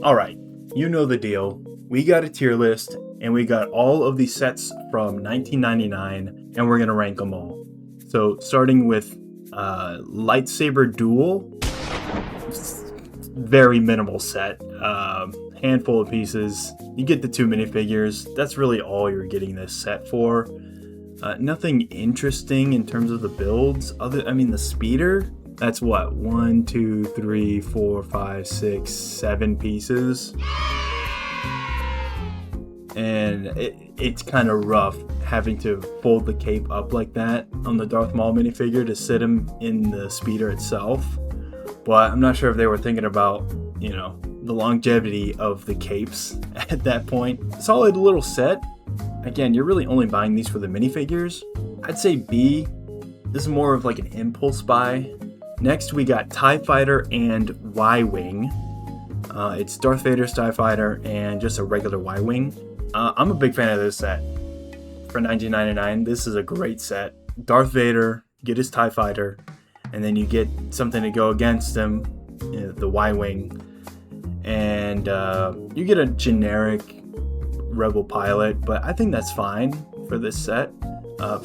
All right, you know the deal. We got a tier list, and we got all of the sets from 1999, and we're gonna rank them all. So starting with Lightsaber Duel, very minimal set, handful of pieces. You get the 2 minifigures. That's really all you're getting this set for. Nothing interesting in terms of the builds. The speeder. That's what, 1, 2, 3, 4, 5, 6, 7 pieces. And it's kind of rough having to fold the cape up like that on the Darth Maul minifigure to sit him in the speeder itself. But I'm not sure if they were thinking about, the longevity of the capes at that point. Solid little set. Again, you're really only buying these for the minifigures. I'd say B. This is more of like an impulse buy. Next, we got TIE Fighter and Y-Wing. It's Darth Vader's TIE Fighter and just a regular Y-Wing. I'm a big fan of this set. For $19.99, this is a great set. Darth Vader, get his TIE Fighter, and then you get something to go against him, the Y-Wing. And you get a generic Rebel pilot, but I think that's fine for this set.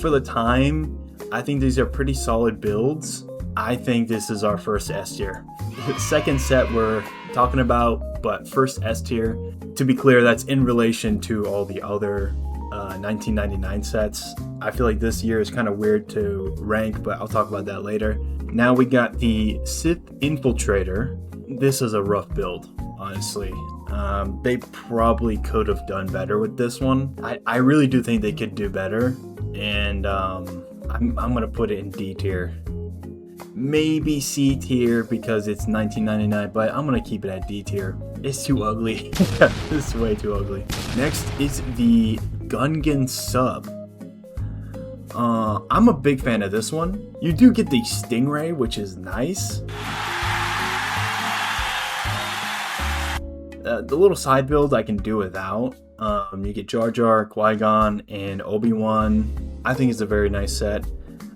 For the time, I think these are pretty solid builds. I think this is our first S tier. The second set we're talking about, but first S tier. To be clear, that's in relation to all the other 1999 sets. I feel like this year is kind of weird to rank, but I'll talk about that later. Now we got the Sith Infiltrator. This is a rough build, honestly. They probably could have done better with this one. I really do think they could do better, and I'm gonna put it in D tier. Maybe C tier because it's $19.99, but I'm gonna keep it at D tier. It's too ugly. This is way too ugly. Next is the Gungan sub. I'm a big fan of this one. You do get the Stingray, which is nice. The little side build I can do without. You get Jar Jar, Qui-Gon, and Obi-Wan. I think it's a very nice set.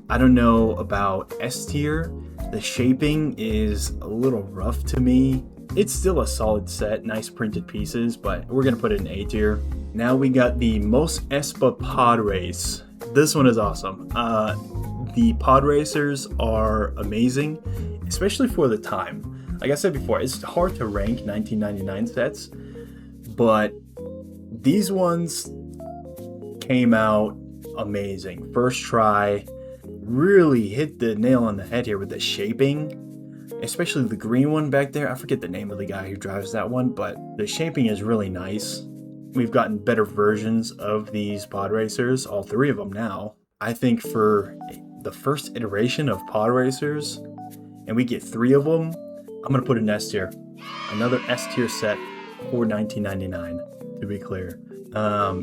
I don't know about S tier. The shaping is a little rough to me. It's still a solid set, nice printed pieces, but we're gonna put it in A tier. Now we got the Mos Espa Pod Race. This one is awesome. The pod racers are amazing, especially for the time. Like I said before, it's hard to rank 1999 sets, but these ones came out amazing. First try. Really hit the nail on the head here with the shaping, especially the green one back there. I forget the name of the guy who drives that one, but the shaping is really nice. We've gotten better versions of these pod racers, all 3 of them now. I think for the first iteration of pod racers, and we get 3 of them, I'm gonna put an S tier. Another S tier set for $19.99, to be clear.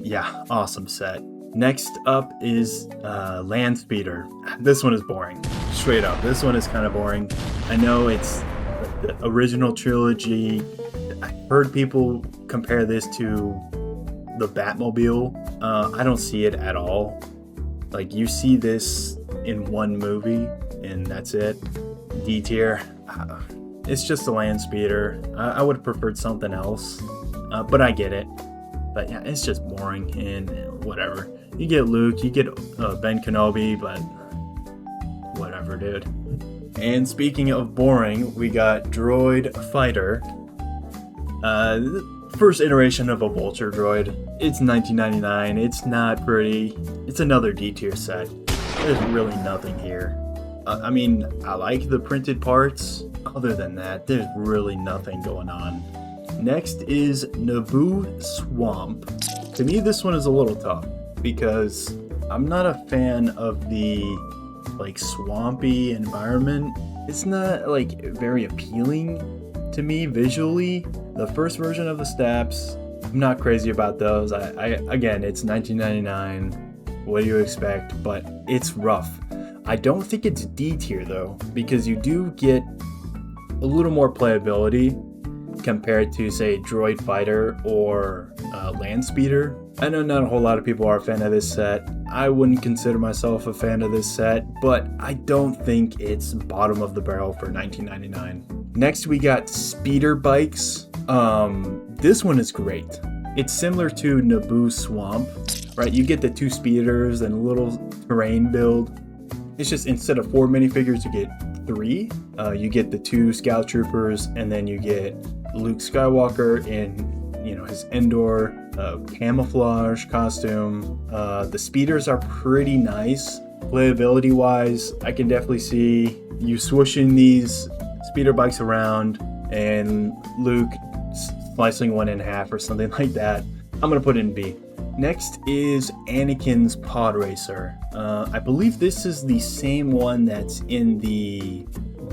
Yeah, awesome set. Next up is Land Speeder. This one is boring. Straight up, this one is kind of boring. I know it's the original trilogy. I heard people compare this to the Batmobile. I don't see it at all. Like, you see this in one movie, and that's it. D tier. It's just a Land Speeder. I would have preferred something else, but I get it. But yeah, it's just boring and whatever. You get Luke, you get Ben Kenobi, but whatever, dude. And speaking of boring, we got Droid Fighter. The first iteration of a Vulture droid. It's $19.99. It's not pretty. It's another D tier set. There's really nothing here. I like the printed parts. Other than that, there's really nothing going on. Next is Naboo Swamp. To me, this one is a little tough because I'm not a fan of the swampy environment. It's not very appealing to me visually. The first version of the steps, I'm not crazy about those. Again, it's $19.99. What do you expect? But it's rough. I don't think it's D tier though, because you do get a little more playability compared to, say, Droid Fighter or Land Speeder. I know not a whole lot of people are a fan of this set. I wouldn't consider myself a fan of this set, but I don't think it's bottom of the barrel for $19.99. Next, we got Speeder Bikes. This one is great. It's similar to Naboo Swamp, right? You get the 2 speeders and a little terrain build. It's just instead of 4 minifigures, you get 3. You get the 2 Scout Troopers, and then you get Luke Skywalker in, his Endor camouflage costume. The speeders are pretty nice. Playability wise, I can definitely see you swooshing these speeder bikes around and Luke slicing one in half or something like that. I'm gonna put it in B. Next is Anakin's Pod Racer. I believe this is the same one that's in the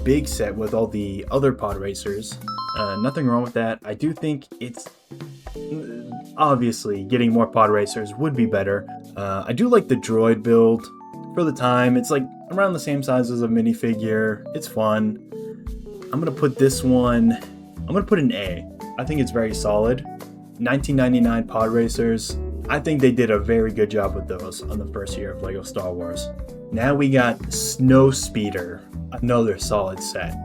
big set with all the other pod racers. Nothing wrong with that. I do think it's obviously getting more pod racers would be better. I do like the droid build for the time. It's like around the same size as a minifigure. It's fun. I'm gonna put this one, I'm gonna put an A. I think it's very solid. 1999 pod racers. I think they did a very good job with those on the first year of LEGO Star Wars. Now we got Snowspeeder, another solid set.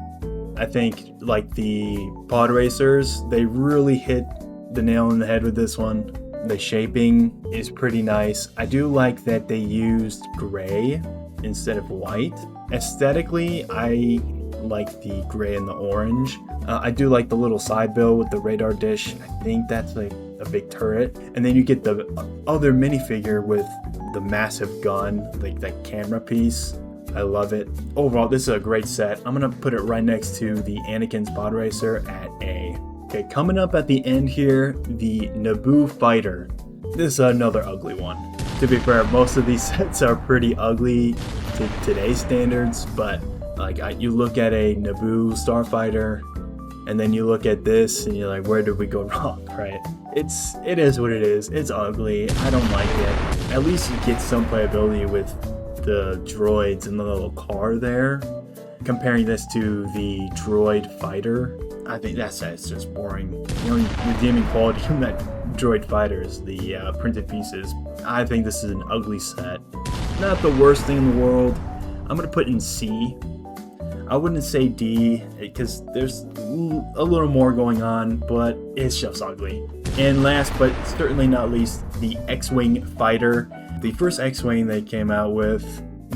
I think like the pod racers, they really hit the nail on the head with this one. The shaping is pretty nice. I do like that they used gray instead of white. Aesthetically, I like the gray and the orange. I do like the little side bill with the radar dish. I think that's like a big turret. And then you get the other minifigure with the massive gun, like that camera piece. I love it. Overall, this is a great set. I'm gonna put it right next to the Anakin's Pod Racer at A. Okay, coming up at the end here, the Naboo Fighter. This is another ugly one. To be fair, most of these sets are pretty ugly to today's standards, but like you look at a Naboo Starfighter, and then you look at this, and you're like, where did we go wrong, right? It is what it is. It's ugly. I don't like it. At least you get some playability with the droids and the little car there. Comparing this to the droid fighter, I think that set's just boring. The only redeeming quality from that droid fighter is the printed pieces. I think this is an ugly set. Not the worst thing in the world. I'm gonna put in C. I wouldn't say D because there's a little more going on, but it's just ugly. And last but certainly not least, the X-Wing Fighter. The first X-Wing they came out with,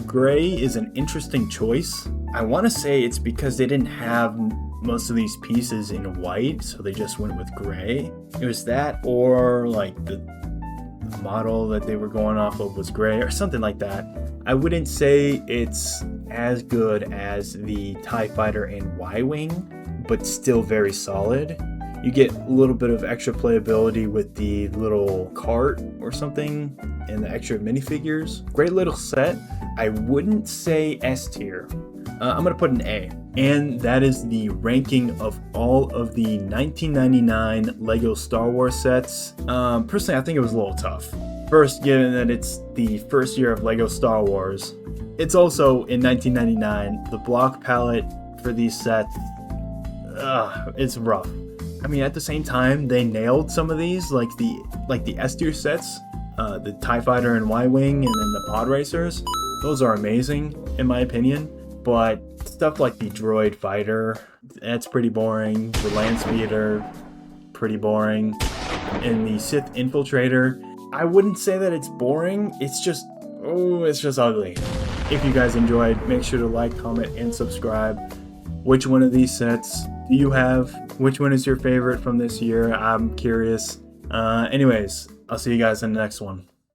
gray is an interesting choice. I want to say it's because they didn't have most of these pieces in white, so they just went with gray. It was that, or like the model that they were going off of was gray or something like that. I wouldn't say it's as good as the TIE Fighter and Y-Wing, but still very solid. You get a little bit of extra playability with the little cart or something and the extra minifigures. Great little set. I wouldn't say S tier. I'm gonna put an A. And that is the ranking of all of the 1999 LEGO Star Wars sets. Personally, I think it was a little tough. First, given that it's the first year of LEGO Star Wars, it's also in 1999. The block palette for these sets, it's rough. I mean, at the same time, they nailed some of these, like the S tier sets, the TIE Fighter and Y-Wing, and then the Pod Racers. Those are amazing, in my opinion. But stuff like the Droid Fighter, that's pretty boring. The Land Speeder, pretty boring. And the Sith Infiltrator, I wouldn't say that it's boring. It's just ugly. If you guys enjoyed, make sure to like, comment, and subscribe. Which one of these sets do you have? Which one is your favorite from this year? I'm curious. Anyways, I'll see you guys in the next one.